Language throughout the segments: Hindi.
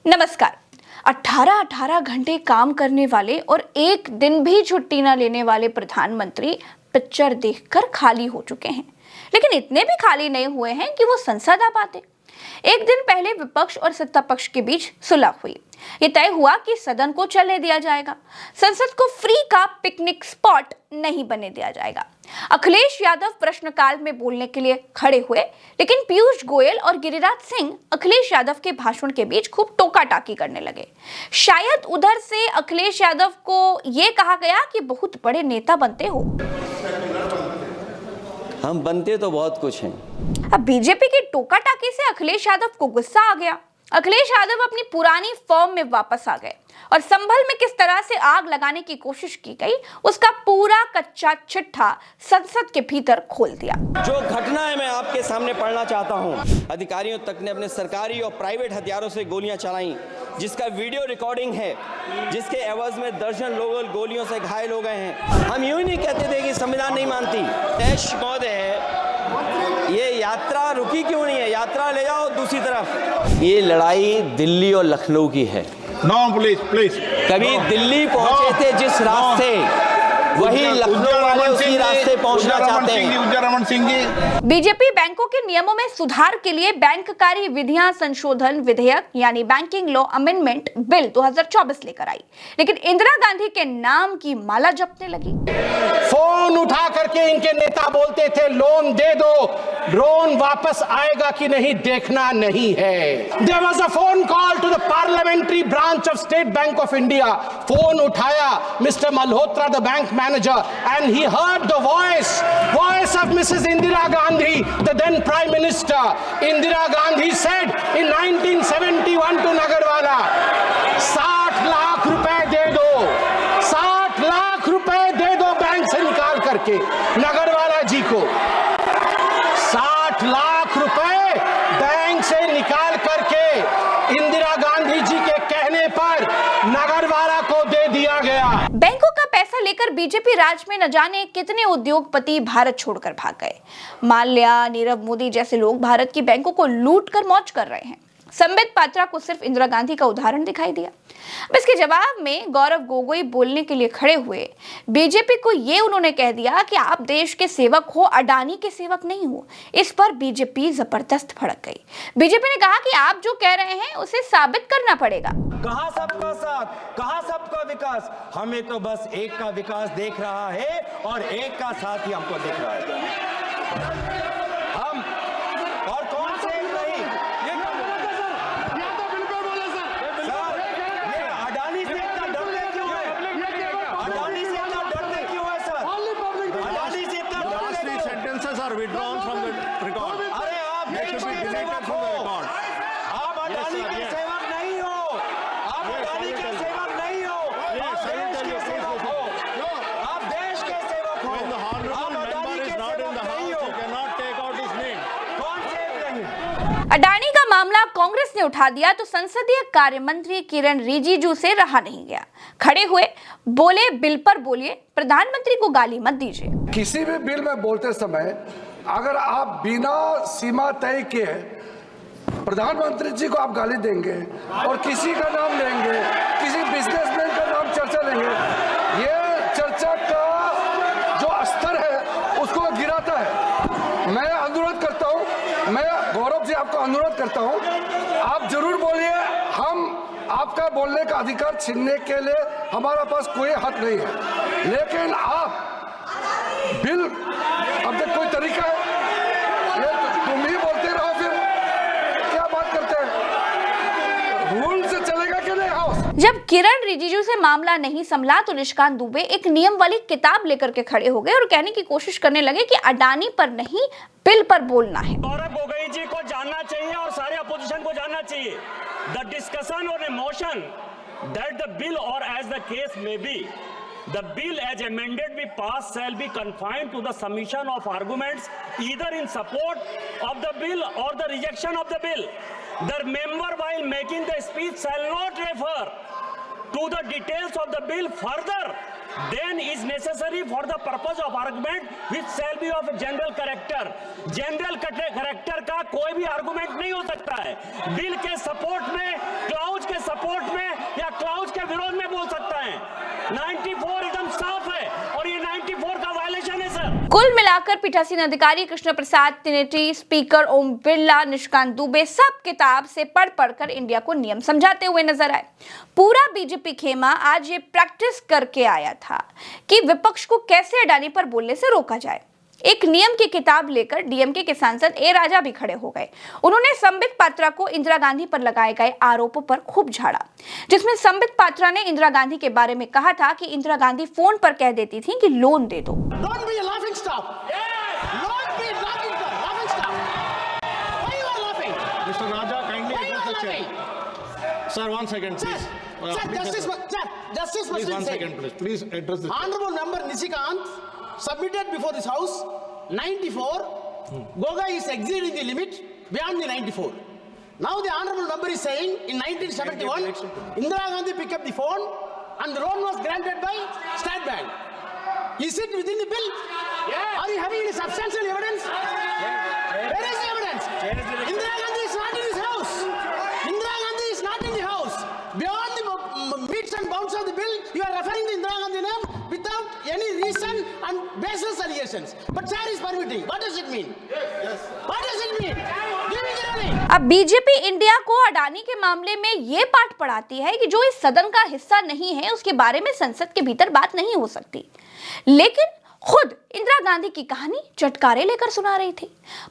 नमस्कार। 18 घंटे काम करने वाले और एक दिन भी छुट्टी न लेने वाले प्रधानमंत्री पिक्चर देखकर खाली हो चुके हैं, लेकिन इतने भी खाली नहीं हुए हैं कि वो संसद आ पाते। एक दिन पहले विपक्ष और सत्ता पक्ष के बीच सुलह हुई। ये तय हुआ कि सदन को चलने दिया जाएगा, संसद को फ्री का पिकनिक स्पॉट नहीं बनने दिया जाएगा। अखिलेश यादव प्रश्नकाल में बोलने के लिए खड़े हुए, लेकिन पीयूष गोयल और गिरिराज सिंह अखिलेश यादव के भाषण के बीच खूब टोका टाकी करने लगे। शायद उधर से अखिलेश यादव को यह कहा गया कि बहुत बड़े नेता बनते हो। हम बनते तो बहुत कुछ हैं। अब बीजेपी की टोका टाकी से अखिलेश यादव को गुस्सा आ गया। अखिलेश यादव अपनी पुरानी फॉर्म में वापस आ गए और संभल में किस तरह से आग लगाने की कोशिश की गई, उसका पूरा कच्चा चिट्ठा संसद के भीतर खोल दिया। जो घटनाएं मैं आपके सामने पढ़ना चाहता हूं, अधिकारियों तक ने अपने सरकारी और प्राइवेट हथियारों से गोलियां चलाई, जिसका वीडियो रिकॉर्डिंग है, जिसके एवज में दर्जन लोग गोलियों से घायल हो गए हैं। हम यूं ही नहीं कहते थे कि संविधान नहीं मानती। देश महोदय, ये यात्रा रुकी क्यों नहीं है? यात्रा ले जाओ दूसरी तरफ। ये लड़ाई दिल्ली और लखनऊ की है। No please. कभी दिल्ली पहुंचे थे जिस रास्ते, वही लखनऊ वाले उसी रास्ते पहुंचना चाहते हैं। रमन सिंह जी। बीजेपी बैंकों के नियमों में सुधार के लिए बैंककारी विधियां संशोधन विधेयक यानी बैंकिंग लॉ अमेंडमेंट बिल 2024 लेकर आई, लेकिन इंदिरा गांधी के नाम की माला जपने लगी। फोन उठा करके इनके नेता बोलते थे लोन दे दो, लोन वापस आएगा कि नहीं देखना नहीं है। There was a phone call to the parliamentary branch of State Bank of India. Phone उठाया Mr. Malhotra, the bank manager, and he heard the voice of Mrs. Indira Gandhi, the then Prime Minister. Indira Gandhi said in 1971 to Nagarwala, 60 lakh रुपए दे दो, 60 लाख रुपए दे दो बैंक से निकाल करके नगरवाला जी को। 60 लाख रुपए बैंक से निकाल करके इंदिरा गांधी जी के कहने पर नगरवाला को दे दिया गया। बैंकों का पैसा लेकर बीजेपी राज में न जाने कितने उद्योगपति भारत छोड़कर भाग गए। माल्या, नीरव मोदी जैसे लोग भारत की बैंकों को लूट कर मौज कर रहे हैं। संबित पात्रा को सिर्फ इंदिरा गांधी का उदाहरण दिखाई दिया। अब इसके जवाब में गौरव गोगोई बोलने के लिए खड़े हुए। बीजेपी को ये उन्होंने कह दिया कि आप देश के सेवक हो, अडानी के सेवक नहीं हो। इस पर बीजेपी जबरदस्त भड़क गई। बीजेपी ने कहा कि आप जो कह रहे हैं उसे साबित करना पड़ेगा। कहां सबका साथ, कहां सबका विकास? हमें तो बस एक का विकास देख रहा है और एक का साथ ही हमको दिख रहा है। हम और कौन से एक नहीं, अडानी से इतना डरते क्यों है? अडानी से इतना डरते क्यों है सर? अडानी से इतना डरते क्यों? Sentences are withdrawn from the record. अरे आप देश के सेवक हो, आप अडानी के सेवक नहीं हो, आप अडानी के सेवक नहीं हो, आप देश के सेवक हो, आप देश के सेवक हो, आप अडानी के सेवक नहीं हो। कौन से नहीं? अडानी का मामला कांग्रेस ने उठा दिया तो संसदीय कार्य मंत्री किरण रिजिजू से रहा नहीं गया। खड़े हुए बोले, बिल पर बोलिए, प्रधानमंत्री को गाली मत दीजिए। किसी भी बिल में बोलते समय अगर आप बिना सीमा तय किए प्रधानमंत्री जी को आप गाली देंगे और किसी का नाम लेंगे, किसी बिजनेसमैन का नाम चर्चा लेंगे, ये चर्चा का जो स्तर है उसको गिराता है। मैं अनुरोध करता हूं, मैं गौरव जी आपको अनुरोध करता हूं, आप जरूर बोलिए। हम आपका बोलने का अधिकार छीनने के लिए हमारा पास कोई हक नहीं है, लेकिन आप बिल अब तक कोई तरीका है, ये तुम ही बोलते रहो, फिर क्या बात करते हैं? रूल से चलेगा कि नहीं हाउस? जब किरण रिजिजू से मामला नहीं संभला तो निशिकांत दुबे एक नियम वाली किताब लेकर के खड़े हो गए और कहने की कोशिश करने लगे कि अडानी पर नहीं, बिल पर बोलना है। गौरव गोगोई जी को जानना चाहिए और सारे अपोजिशन को जानना चाहिए। द डिस्कशन और मोशन दैट द बिल और एज द केस में B, the bill as amended be passed shall be confined to the submission of arguments either in support of the bill or the rejection of the bill. The member while making the speech shall not refer to the details of the bill further than is necessary for the purpose of argument which shall be of general character. General character का कोई भी आर्गुमेंट नहीं हो सकता है। बिल के सपोर्ट में, क्लाउज के कुल मिलाकर पीठासीन अधिकारी कृष्ण प्रसाद त्रिनेटी, स्पीकर ओम बिरला, निशिकांत दुबे सब किताब से पढ़ पढ़कर इंडिया को नियम समझाते हुए नजर आए। पूरा बीजेपी खेमा आज ये प्रैक्टिस करके आया था कि विपक्ष को कैसे अडानी पर बोलने से रोका जाए। एक नियम की किताब लेकर डीएमके के सांसद ए राजा भी खड़े हो गए। उन्होंने संबित पात्रा को इंदिरा गांधी पर लगाए गए आरोपों पर खूब झाड़ा, जिसमें संबित पात्रा ने इंदिरा गांधी के बारे में कहा था कि इंदिरा गांधी फोन पर कह देती थी कि लोन दे दो। Don't be a laughing stock. Don't be laughing stock. Why you are laughing? Mr. Raja, kindly Why you address are the laughing? chair. Sir, 1 second, Sir, please. Justice Please, must 1 say. second, please. Please address the chair. Honorable member Nishikant submitted before this house 94. Goga is exceeding the limit beyond the 94. Now the honorable member is saying in 1971, Indira Gandhi picked up the phone and the loan was granted by State Bank. Is it within the bill? Are you having any substantial evidence? Where is the evidence? Indira Gandhi is not in this house. Indira Gandhi is not in the house. Beyond the meets and bounds of the bill, you are referring to Indira Gandhi name without any reason and baseless allegations. But chair is permitting. What does it mean? What does it mean? Give me the ruling. अब बीजेपी इंडिया को अडानी के मामले में ये पाठ पढ़ाती है कि जो इस सदन का हिस्सा नहीं है उसके बारे में संसद के भीतर बात नहीं हो सकती, लेकिन खुद इंदिरा गांधी की कहानी चटकारे लेकर सुना रही थी।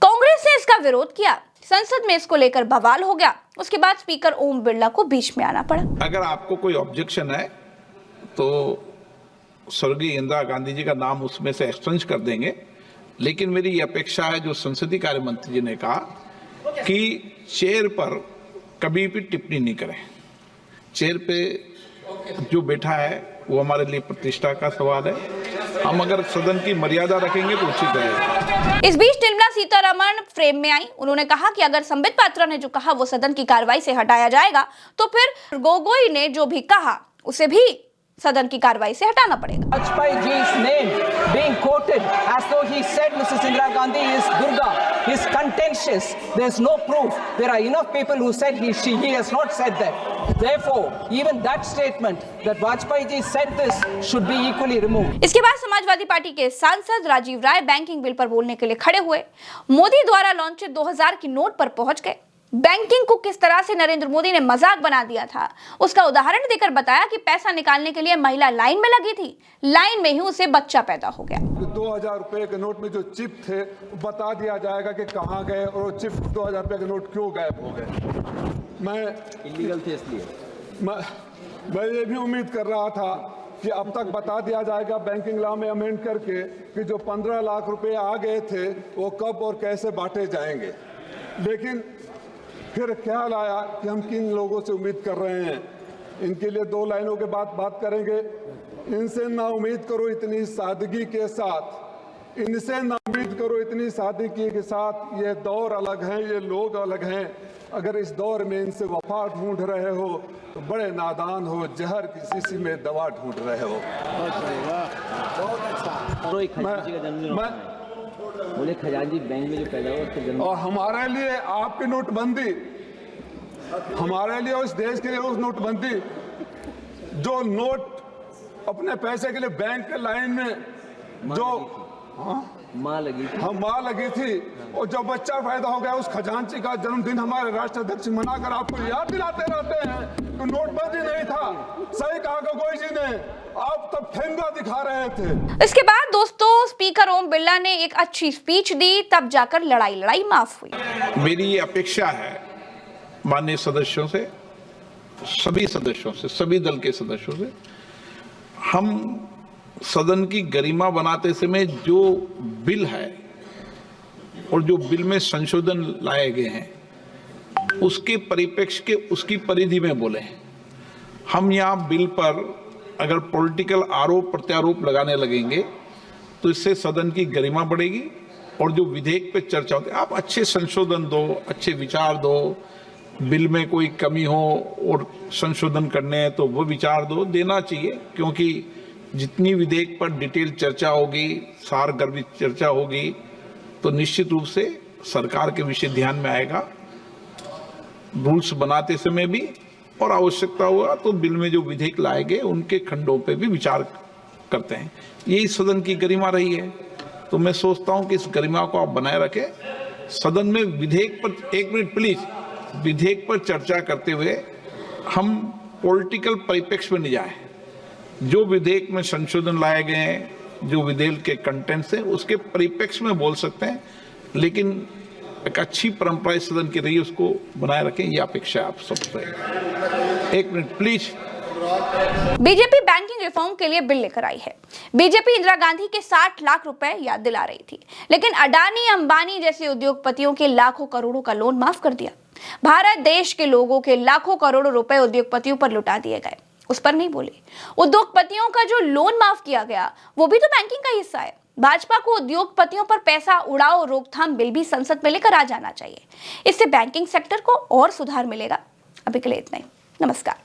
कांग्रेस ने इसका विरोध किया, संसद में इसको लेकर बवाल हो गया। उसके बाद स्पीकर ओम बिरला को बीच में आना पड़ा। अगर आपको कोई ऑब्जेक्शन है तो स्वर्गीय इंदिरा गांधी जी का नाम उसमें से एक्सचेंज कर देंगे, लेकिन मेरी ये अपेक्षा है जो संसदीय कार्य मंत्री जी ने कहा कि चेयर पर कभी भी टिप्पणी नहीं करें। चेयर पे जो बैठा है वो हमारे लिए प्रतिष्ठा का सवाल है। हम अगर सदन की मर्यादा रखेंगे तो उचित रहेगा। इस बीच निर्मला सीतारमण फ्रेम में आई। उन्होंने कहा कि अगर संबित पात्रा ने जो कहा वो सदन की कार्रवाई से हटाया जाएगा तो फिर गोगोई ने जो भी कहा उसे भी सदन की कार्रवाई से हटाना पड़ेगा। Vajpayee ji's name being quoted as though he said Mrs. Indira Gandhi is Durga is contentious. There's no proof. There are enough people who said he has not said that. Therefore, even that statement that Vajpayee ji said this should be equally removed. इसके बाद समाजवादी पार्टी के सांसद राजीव राय बैंकिंग बिल पर बोलने के लिए खड़े हुए। मोदी द्वारा लॉन्चित 2000 की नोट पर पहुंच गए। बैंकिंग को किस तरह से नरेंद्र मोदी ने मजाक बना दिया था उसका उदाहरण देकर बताया कि पैसा निकालने के लिए महिला लाइन में लगी थी, लाइन में ही उसे बच्चा पैदा हो गया। 2000 रुपए के नोट में जो चिप थे बता दिया जाएगा कि कहां गए और वो चिप 2000 रुपए के नोट क्यों गायब हो गए। मैं इलीगल थे इसलिए मैं ये भी उम्मीद कर रहा था कि अब तक बता दिया जाएगा बैंकिंग लॉ में अमेंड करके कि जो 15 लाख रुपए आ गए थे वो कब और कैसे बांटे जाएंगे, लेकिन फिर ख्याल आया कि हम किन लोगों से उम्मीद कर रहे हैं। इनके लिए 2 लाइनों के बाद बात करेंगे। इनसे ना उम्मीद करो इतनी सादगी के साथ, इनसे ना उम्मीद करो इतनी सादगी के साथ। ये दौर अलग हैं, ये लोग अलग हैं। अगर इस दौर में इनसे वफा ढूंढ रहे हो तो बड़े नादान हो, जहर की शीशी में दवा ढूंढ रहे हो। बोले खजांची बैंक में जो पैदा हुआ उसका जन्म। और हमारे लिए आपकी नोटबंदी, हमारे लिए उस देश के लिए उस नोटबंदी जो नोट अपने पैसे के लिए बैंक के लाइन में जो माँ लगी थी, हम माँ लगी थी, और जब बच्चा पैदा हो गया उस खजांची का जन्मदिन हमारे राष्ट्राध्यक्ष मनाकर आपको याद दिलाते रहते हैं तो नोटबंदी नहीं था। सही कहा गोगोई जी ने, आप तब ठेंगा दिखा रहे थे। इसके बाद दोस्तों स्पीकर ओम बिरला ने एक अच्छी स्पीच दी, तब जाकर लड़ाई माफ हुई। मेरी ये अपेक्षा है माननीय सदस्यों से, सभी सदस्यों से, सभी दल के सदस्यों से, हम सदन की गरिमा बनाते समय जो बिल है और जो बिल में संशोधन लाए गए हैं उसके परिप्रेक्ष्य के उसकी परिधि में बोले। हम यहाँ बिल पर अगर पॉलिटिकल आरोप प्रत्यारोप लगाने लगेंगे तो इससे सदन की गरिमा बढ़ेगी और जो विधेयक पे चर्चा होती है, आप अच्छे संशोधन दो, अच्छे विचार दो, बिल में कोई कमी हो और संशोधन करने हैं तो वो विचार दो, देना चाहिए, क्योंकि जितनी विधेयक पर डिटेल चर्चा होगी, सारगर्भित चर्चा होगी तो निश्चित रूप से सरकार के विषय ध्यान में आएगा। रूल्स बनाते समय भी और आवश्यकता हुआ तो बिल में जो विधेयक लाए गए उनके खंडों पे भी विचार करते हैं। यही सदन की गरिमा रही है। तो मैं सोचता हूं कि इस गरिमा को आप बनाए रखें। सदन में विधेयक पर, एक मिनट प्लीज, विधेयक पर चर्चा करते हुए हम पॉलिटिकल परिप्रेक्ष्य में नहीं जाए। जो विधेयक में संशोधन लाए गए हैं, जो विधेयक के कंटेंट्स है, उसके परिप्रेक्ष्य में बोल सकते हैं, लेकिन एक अच्छी परंपरा इस सदन की रही, उसको बनाए रखें, ये अपेक्षा आप सबसे। एक minute please. BJP banking reform के लिए बिल लेकर आई है। बीजेपी इंदिरा गांधी के 60 लाख रुपए याद दिला रही थी, लेकिन अडानी अंबानी जैसे उद्योगपतियों के लाखों करोड़ों का लोन माफ कर दिया। भारत देश के लोगों के लाखों करोड़ों रुपए उद्योगपतियों पर लुटा दिए गए, उस पर नहीं बोले। उद्योगपतियों का जो लोन माफ किया गया वो भी तो बैंकिंग का हिस्सा है। भाजपा को उद्योगपतियों पर पैसा उड़ाओ रोकथाम बिल भी संसद में लेकर आ जाना चाहिए। इससे बैंकिंग सेक्टर को और सुधार मिलेगा। अभी के लिए इतना ही। नमस्कार।